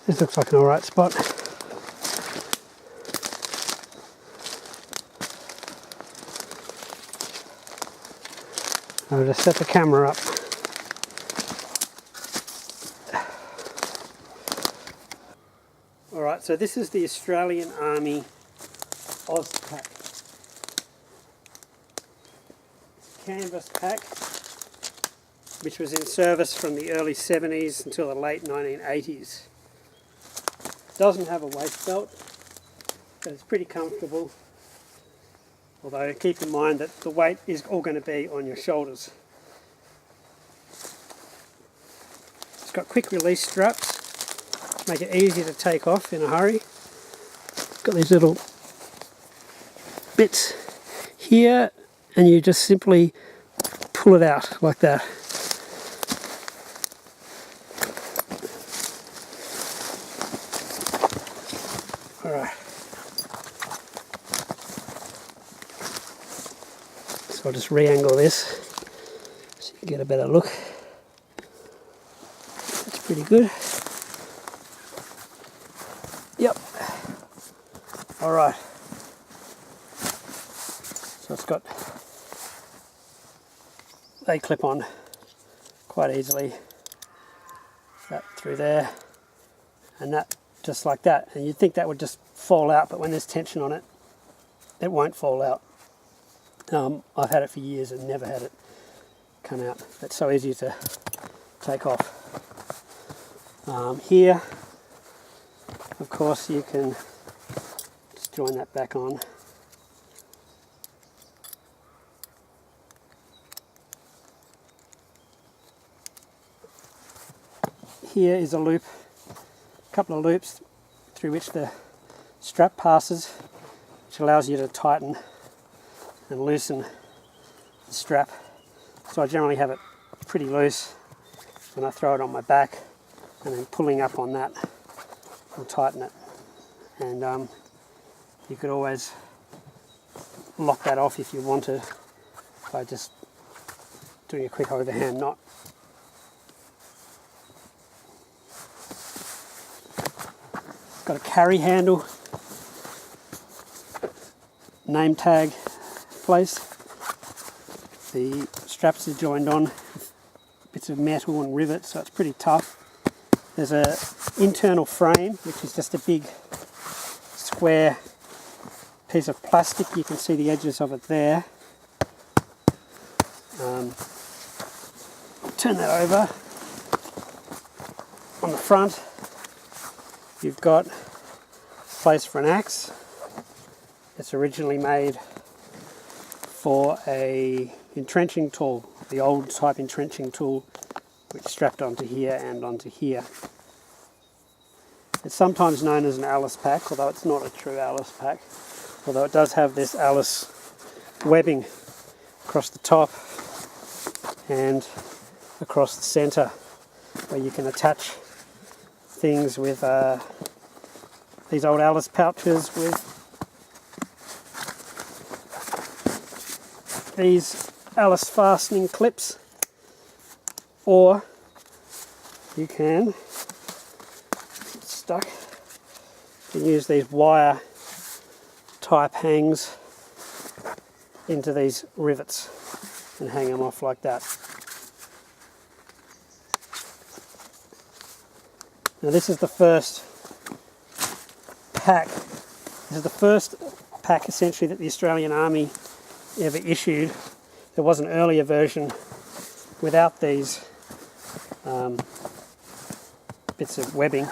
This looks like an alright spot. I'll just set the camera up. Alright, so this is the Australian Army Austpack. Canvas pack, which was in service from the early 70s until the late 1980s. Doesn't have a waist belt, but it's pretty comfortable. Although keep in mind that the weight is all going to be on your shoulders. It's got quick release straps, make it easy to take off in a hurry. It's got these little bits here, and you just simply pull it out like that. Alright. So I'll just re-angle this so you can get a better look. That's pretty good. Yep. Alright. So it's got, they clip on quite easily. That through there, and that just like that. And you'd think that would just fall out, but when there's tension on it, it won't fall out. I've had it for years and never had it come out. It's so easy to take off. Here, of course, you can just join that back on. Here is a loop, a couple of loops through which the strap passes, which allows you to tighten and loosen the strap. So I generally have it pretty loose when I throw it on my back, and then pulling up on that will tighten it. And you could always lock that off if you want to by just doing a quick overhand knot. Got a carry handle, name tag place. The straps are joined on with bits of metal and rivets, so it's pretty tough. There's a internal frame, which is just a big square piece of plastic. You can see the edges of it there. Turn that over. On the front, you've got a place for an axe. It's originally made for a entrenching tool, the old type entrenching tool, which strapped onto here and onto here. It's sometimes known as an Austpack, although it's not a true Austpack, although it does have this Alice webbing across the top and across the centre, where you can attach things with these old Alice pouches with these Alice fastening clips, or you can, it's stuck, you can use these wire type hangs into these rivets and hang them off like that. Now this is the first pack. This is the first pack essentially that the Australian Army ever issued. There was an earlier version without these bits of webbing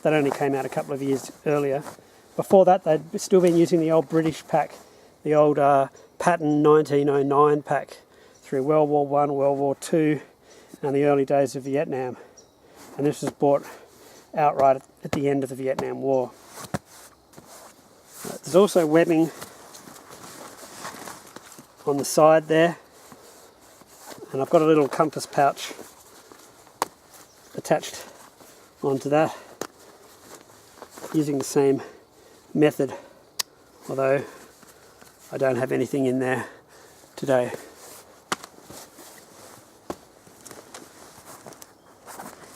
that only came out a couple of years earlier. Before that they'd still been using the old British pack, the old Pattern 1909 pack through World War I, World War II and the early days of Vietnam. And this was bought outright at the end of the Vietnam War. There's also webbing on the side there, and I've got a little compass pouch attached onto that using the same method, although I don't have anything in there today.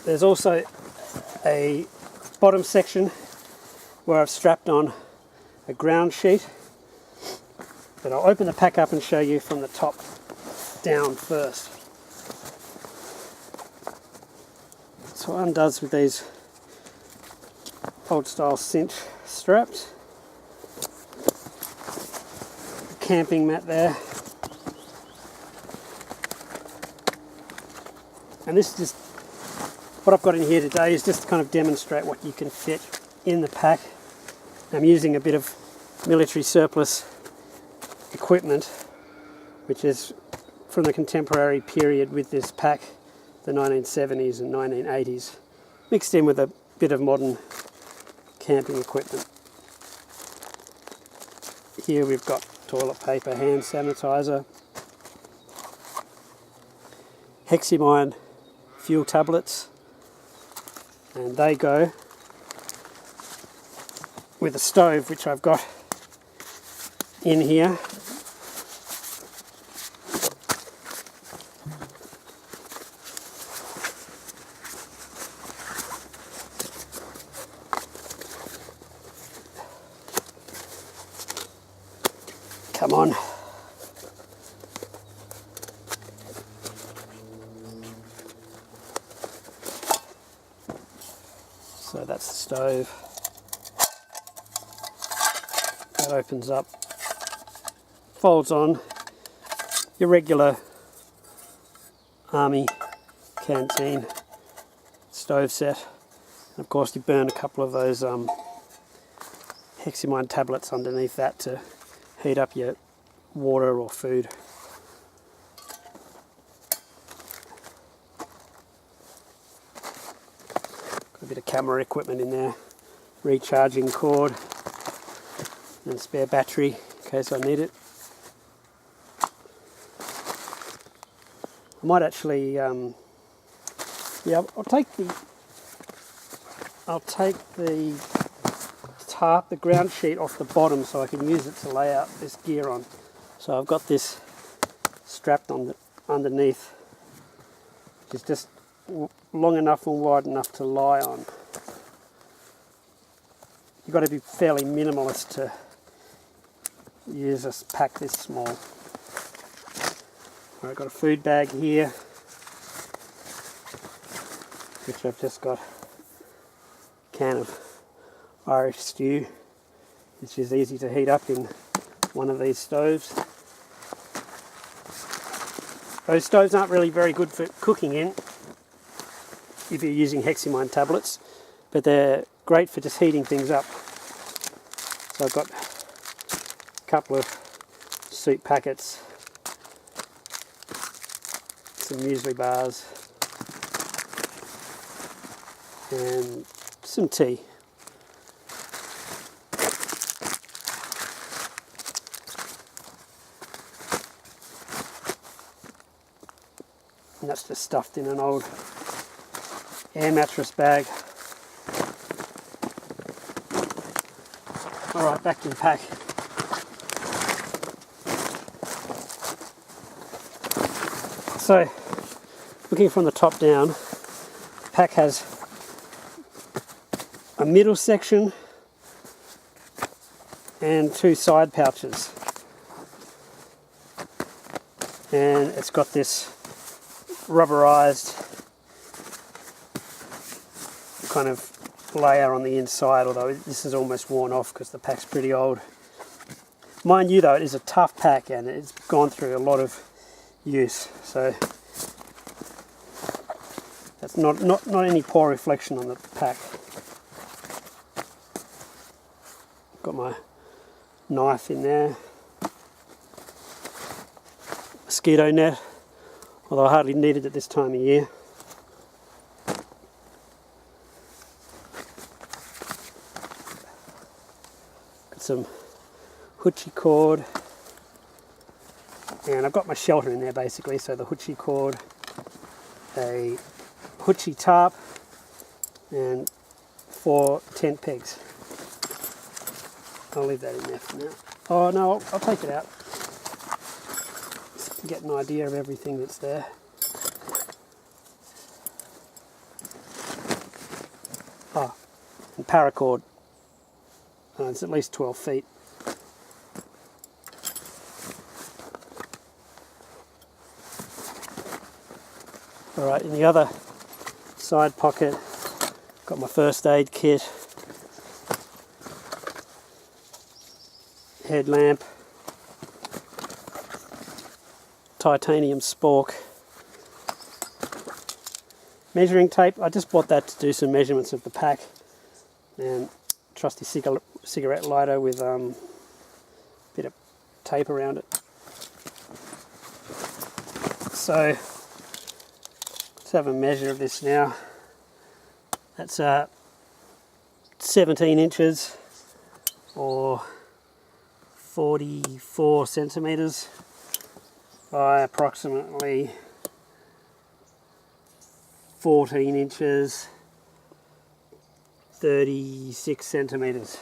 There's also a bottom section where I've strapped on a ground sheet, but I'll open the pack up and show you from the top down first. So it undoes with these old style cinch straps. Camping mat there. And this is just, what I've got in here today is just to kind of demonstrate what you can fit in the pack. I'm using a bit of military surplus equipment, which is from the contemporary period with this pack, the 1970s and 1980s, mixed in with a bit of modern camping equipment. Here we've got toilet paper, hand sanitizer, hexamine fuel tablets, and they go with a stove which I've got in here. Come on. So that's the stove. That opens up, folds on, your regular army canteen stove set. And of course you burn a couple of those hexamine tablets underneath that to heat up your water or food. Got a bit of camera equipment in there, recharging cord and spare battery in case I need it. I might actually, yeah, I'll take the tarp, the ground sheet off the bottom so I can use it to lay out this gear on. So I've got this strapped on underneath, which is just long enough and wide enough to lie on. You've got to be fairly minimalist to use a pack this small. I've got a food bag here, which I've just got a can of Irish stew, which is easy to heat up in one of these stoves. Those stoves aren't really very good for cooking in if you're using hexamine tablets, but they're great for just heating things up. So I've got a couple of soup packets, some muesli bars, and some tea. And that's just stuffed in an old air mattress bag. Alright, back to the pack. So, looking from the top down, the pack has a middle section and 2 side pouches. And it's got this rubberized kind of layer on the inside, although this is almost worn off because the pack's pretty old. Mind you though, it is a tough pack and it's gone through a lot of use, so that's not any poor reflection on the pack. Got my knife in there. Mosquito net, although I hardly need it at this time of year. Got some hoochie cord, and I've got my shelter in there basically, so the hoochie cord, a hoochie tarp, and 4 tent pegs. I'll leave that in there for now. Oh no, I'll take it out. Just to get an idea of everything that's there. Oh, and paracord. It's at least 12 feet. Alright, in the other side pocket, got my first aid kit, headlamp, titanium spork, measuring tape. I just bought that to do some measurements of the pack, and trusty cigarette lighter with a bit of tape around it. So let's have a measure of this now. That's 17 inches or 44 centimeters by approximately 14 inches, 36 centimeters.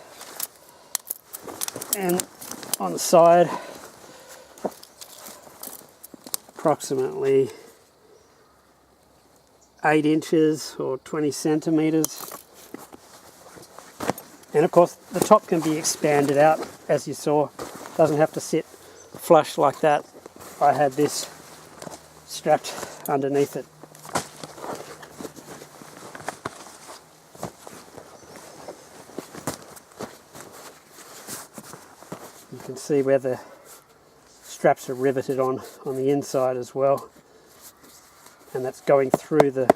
And on the side, approximately 8 inches or 20 centimeters. And of course the top can be expanded out, as you saw. Doesn't have to sit flush like that. I had this strapped underneath it. You can see where the straps are riveted on the inside as well, and that's going through the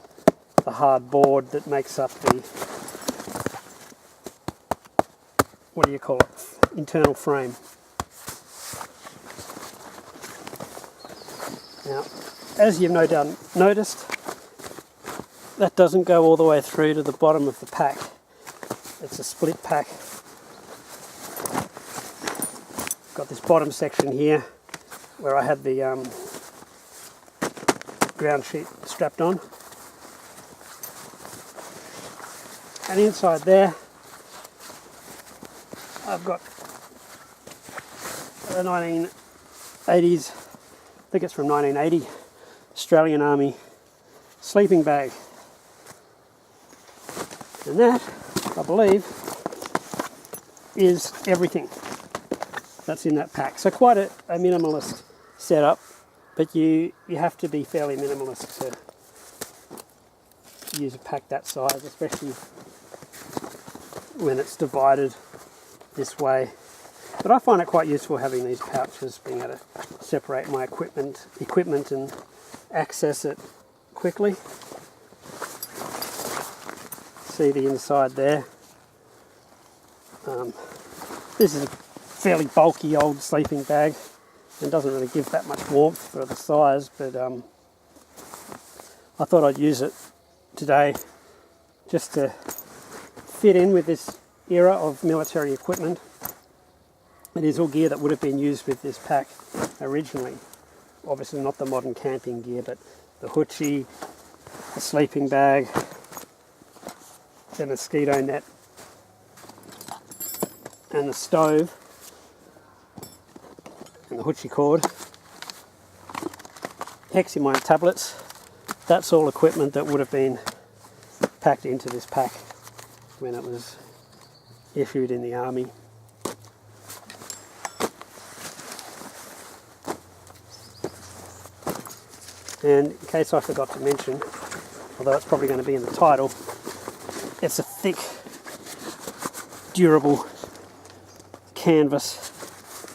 hard board that makes up the, what do you call it, internal frame. Now, as you've no doubt noticed, that doesn't go all the way through to the bottom of the pack. It's a split pack. Got this bottom section here where I had the ground sheet strapped on, and inside there I've got a 1980s, I think it's from 1980, Australian Army sleeping bag, and that, I believe, is everything that's in that pack. So quite a minimalist setup, but you have to be fairly minimalist to use a pack that size, especially when it's divided this way. But I find it quite useful having these pouches, being able to separate my equipment and access it quickly. See the inside there. This is a fairly bulky old sleeping bag and doesn't really give that much warmth for the size, but I thought I'd use it today just to fit in with this era of military equipment. It is all gear that would have been used with this pack originally. Obviously not the modern camping gear, but the hoochie, the sleeping bag, the mosquito net, and the stove, and the hoochie cord, hexamine tablets. That's all equipment that would have been packed into this pack when it was issued in the army. And in case I forgot to mention, although it's probably going to be in the title, it's a thick, durable canvas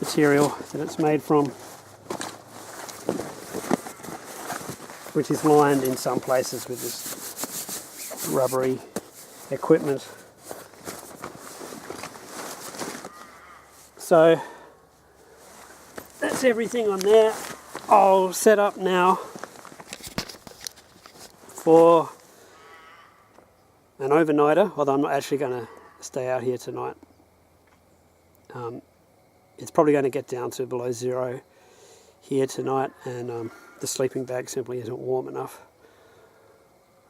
material that it's made from, which is lined in some places with this rubbery equipment. So that's everything on there. I'll set up now for an overnighter, although I'm not actually going to stay out here tonight. It's probably going to get down to below zero here tonight, and the sleeping bag simply isn't warm enough.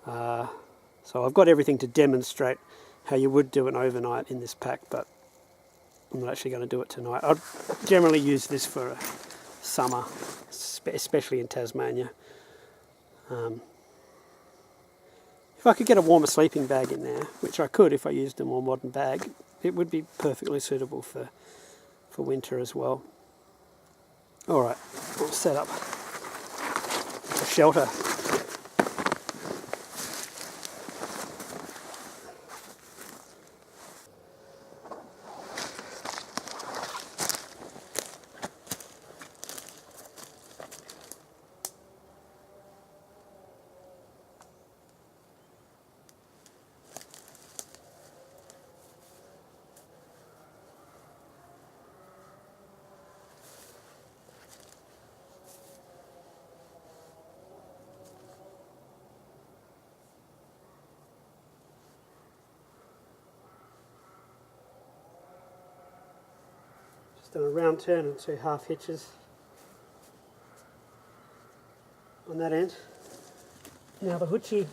So I've got everything to demonstrate how you would do an overnight in this pack, but I'm not actually going to do it tonight. I'd generally use this for summer, especially in Tasmania. If I could get a warmer sleeping bag in there, which I could if I used a more modern bag, it would be perfectly suitable for winter as well. Alright, I'll set up a shelter. Done a round turn and 2 half hitches on that end. Now the hoochie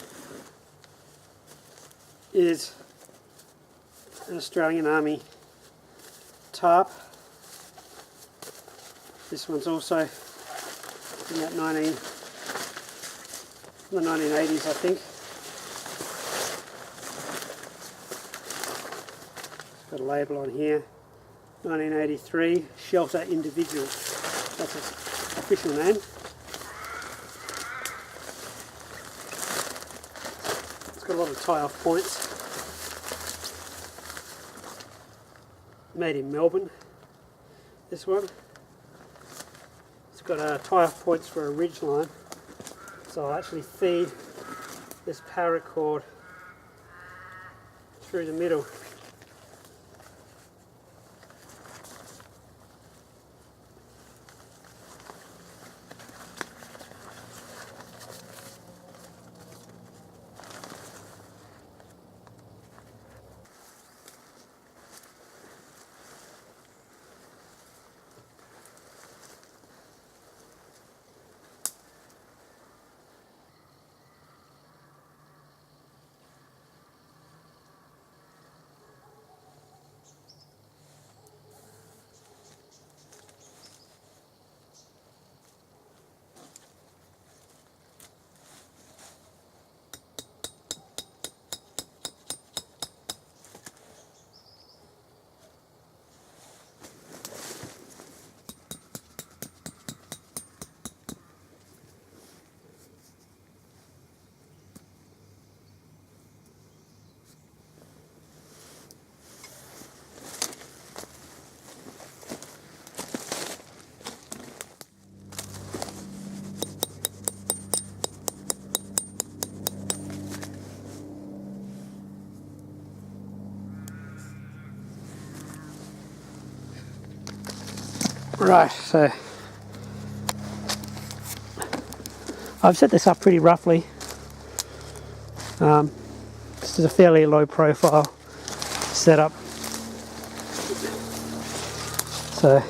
is an Australian Army tarp. This one's also in that the 1980s, I think. It's got a label on here. 1983 Shelter Individual. That's its official name. It's got a lot of tie-off points. Made in Melbourne, this one. It's got tie-off points for a ridge line. So I'll actually feed this paracord through the middle. Right, so I've set this up pretty roughly. This is a fairly low profile setup. So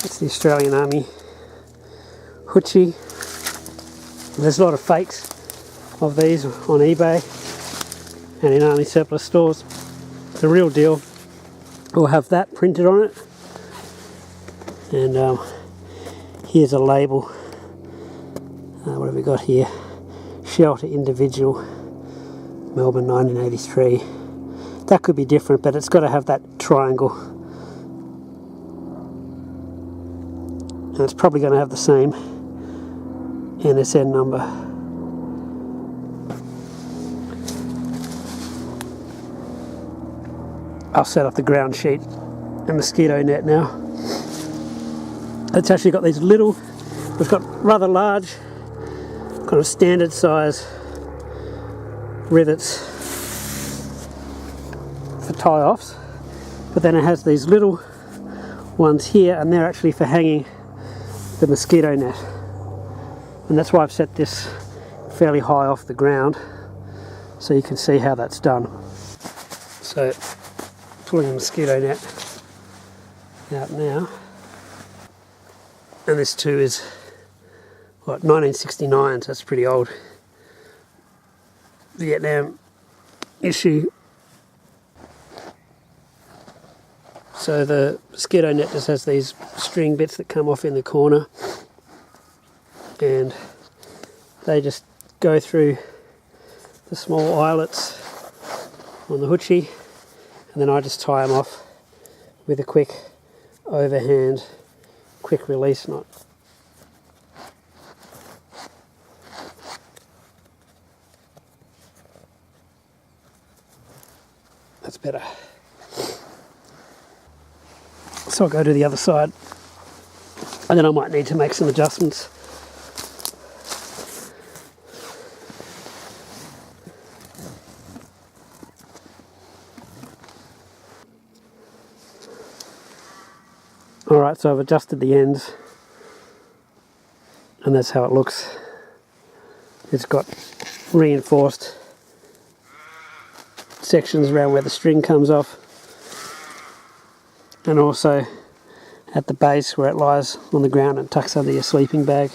it's the Australian Army hoochie. There's a lot of fakes of these on eBay and in Army surplus stores. The real deal will have that printed on it. And here's a label What have we got here? Shelter Individual, Melbourne 1983. That could be different, but it's got to have that triangle. And it's probably going to have the same NSN number. I'll set up the ground sheet and mosquito net now. It's actually got these little, we've got rather large, kind of standard size rivets for tie-offs, but then it has these little ones here, and they're actually for hanging the mosquito net. And that's why I've set this fairly high off the ground, so you can see how that's done. So, pulling the mosquito net out now. And this too is, what, 1969, so that's pretty old. Vietnam issue. So the mosquito net just has these string bits that come off in the corner, and they just go through the small eyelets on the hoochie, and then I just tie them off with a quick overhand quick release knot. That's better. So I'll go to the other side, and then I might need to make some adjustments. Alright, so I've adjusted the ends, and that's how it looks. It's got reinforced sections around where the string comes off, and also at the base where it lies on the ground and tucks under your sleeping bag.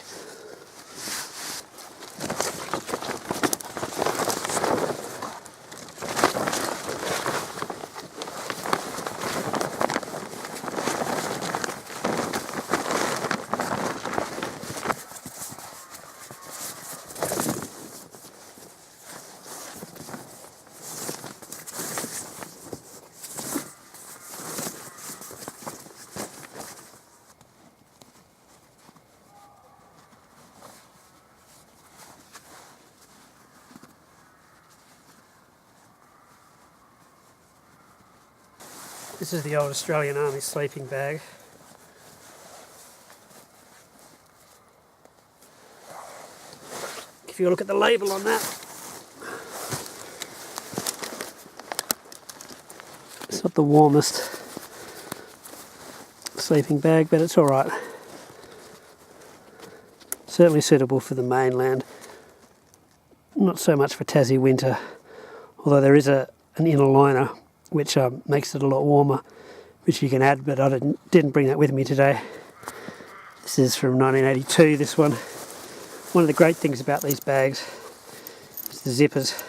This is the old Australian Army sleeping bag. If you look at the label on that, it's not the warmest sleeping bag, but it's alright. Certainly suitable for the mainland. Not so much for Tassie winter, although there is an inner liner which makes it a lot warmer, which you can add, but I didn't bring that with me today. This is from 1982, this one. One of the great things about these bags is the zippers.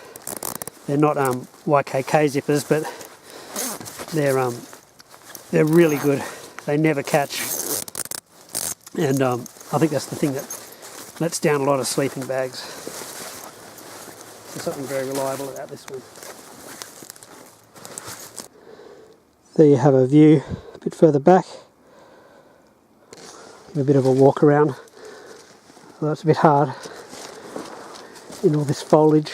They're not YKK zippers, but they're really good. They never catch, and I think that's the thing that lets down a lot of sleeping bags. There's something very reliable about this one. There you have a view a bit further back. A bit of a walk around. Although it's a bit hard in all this foliage.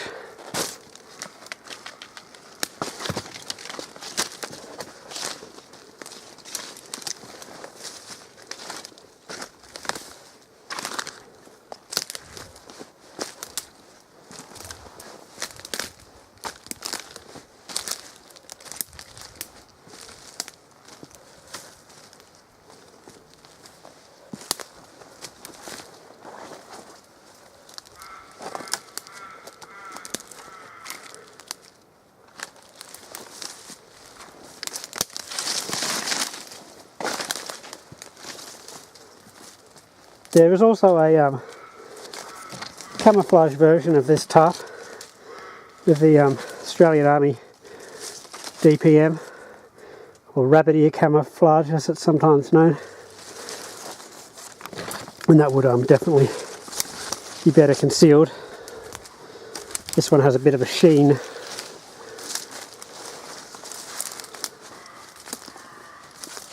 There is also a camouflage version of this tarp with the Australian Army DPM, or rabbit ear camouflage as it's sometimes known, and that would definitely be better concealed. This one has a bit of a sheen.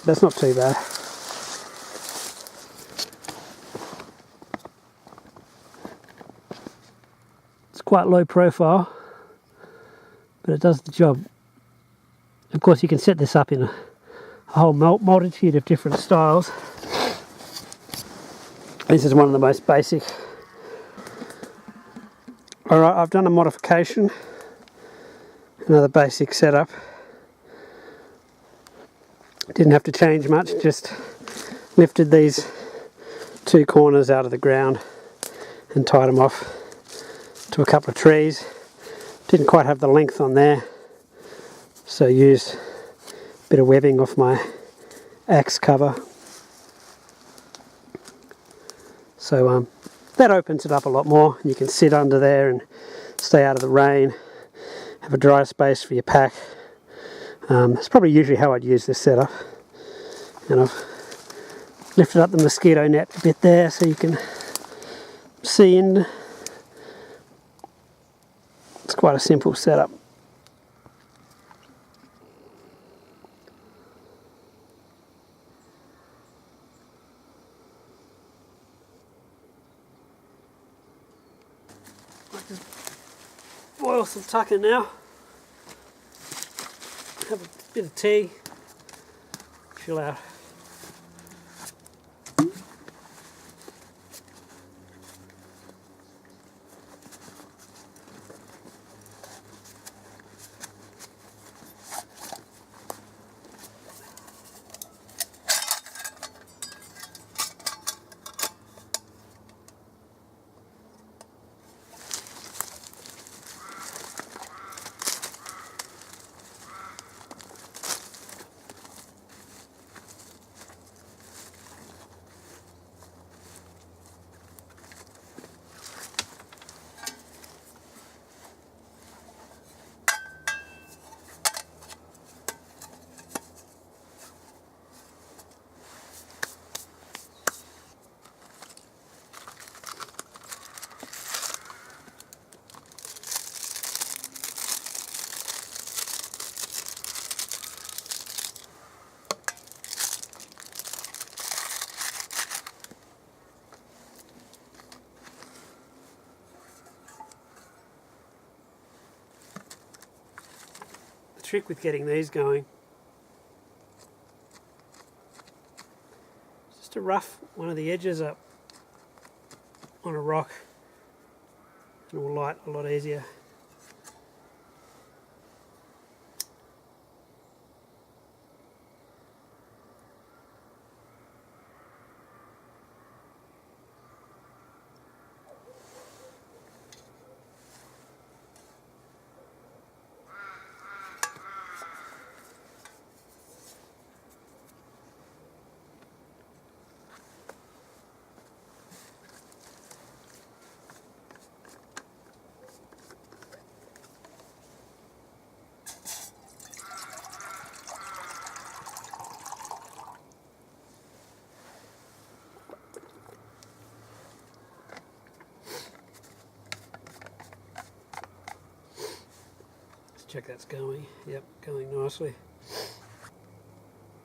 That's not too bad. It's quite low profile, but it does the job. Of course, you can set this up in a whole multitude of different styles. This is one of the most basic. Alright, I've done a modification. Another basic setup. Didn't have to change much, just lifted these two corners out of the ground and tied them off to a couple of trees. Didn't quite have the length on there, so used a bit of webbing off my axe cover. So that opens it up a lot more. You can sit under there and stay out of the rain, have a dry space for your pack. That's probably usually how I'd use this setup. And I've lifted up the mosquito net a bit there so you can see in. It's quite a simple setup. I'll just boil some tucker now. Have a bit of tea, chill out. Trick with getting these going, just to rough one of the edges up on a rock, and it will light a lot easier. Check that's going. Yep, going nicely.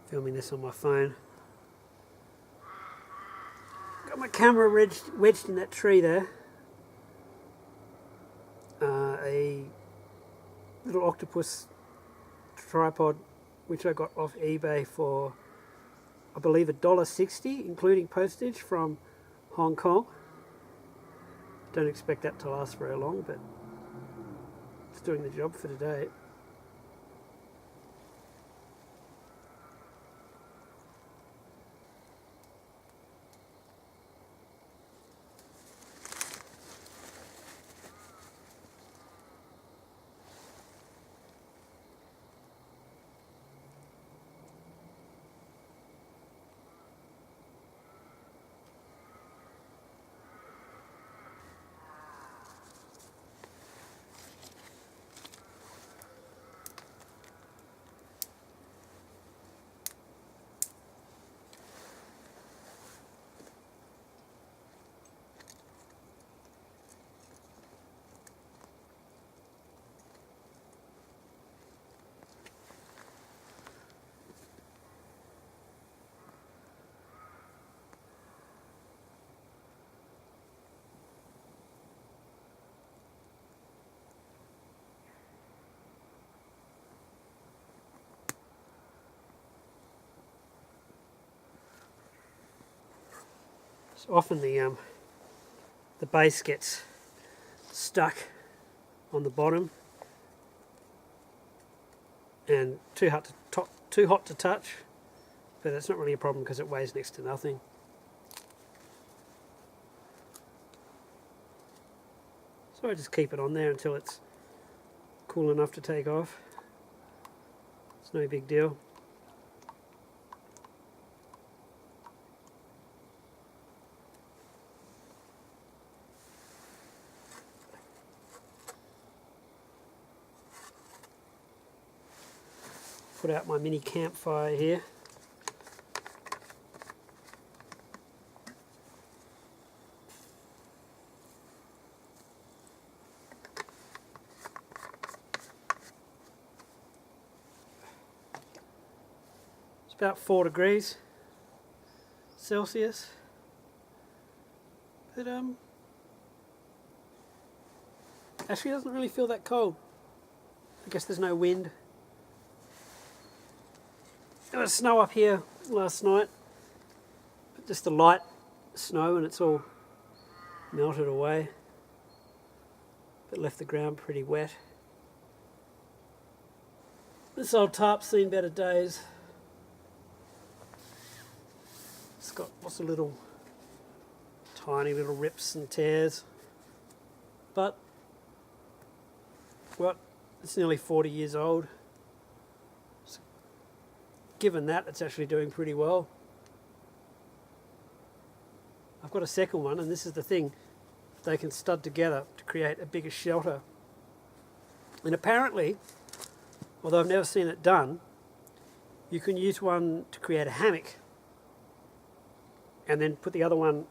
Filming this on my phone. Got my camera wedged in that tree there. A little octopus tripod which I got off eBay for, I believe, $1.60 including postage from Hong Kong. Don't expect that to last very long, but it's doing the job for today. So often the base gets stuck on the bottom and too hot to touch, but that's not really a problem because it weighs next to nothing. So I just keep it on there until it's cool enough to take off. It's no big deal. Put out my mini campfire here. It's about 4 degrees Celsius, but actually doesn't really feel that cold. I guess there's no wind. There was snow up here last night, but just the light snow, and it's all melted away, but left the ground pretty wet. This old tarp's seen better days. It's got lots of little tiny little rips and tears, but well, it's nearly 40 years old. Given that, it's actually doing pretty well. I've got a second one, and this is the thing. They can stud together to create a bigger shelter. And apparently, although I've never seen it done, you can use one to create a hammock and then put the other one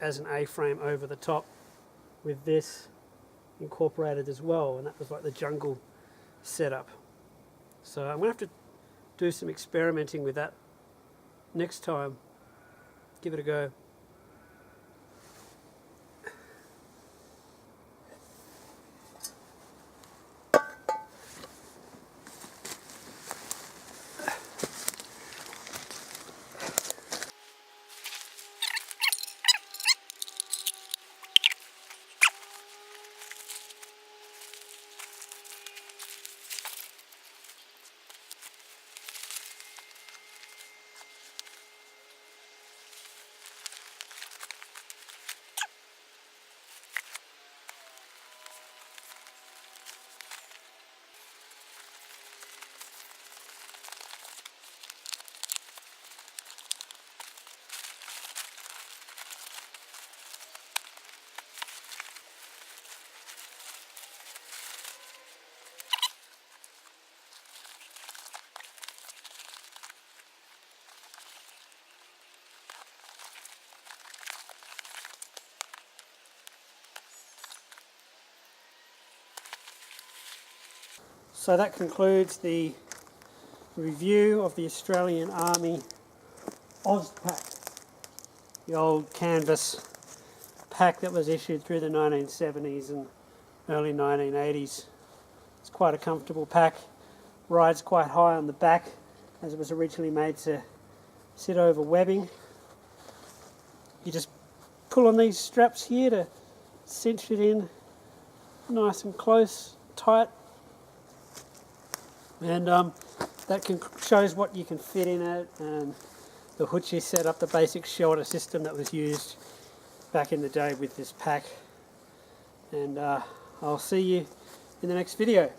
as an A-frame over the top with this incorporated as well, and that was like the jungle setup. So I'm going to have to do some experimenting with that next time. Give it a go. So that concludes the review of the Australian Army Austpack, the old canvas pack that was issued through the 1970s and early 1980s. It's quite a comfortable pack, rides quite high on the back as it was originally made to sit over webbing. You just pull on these straps here to cinch it in nice and close, tight. And that shows what you can fit in it, and the hoochie set up the basic shelter system that was used back in the day with this pack. And I'll see you in the next video.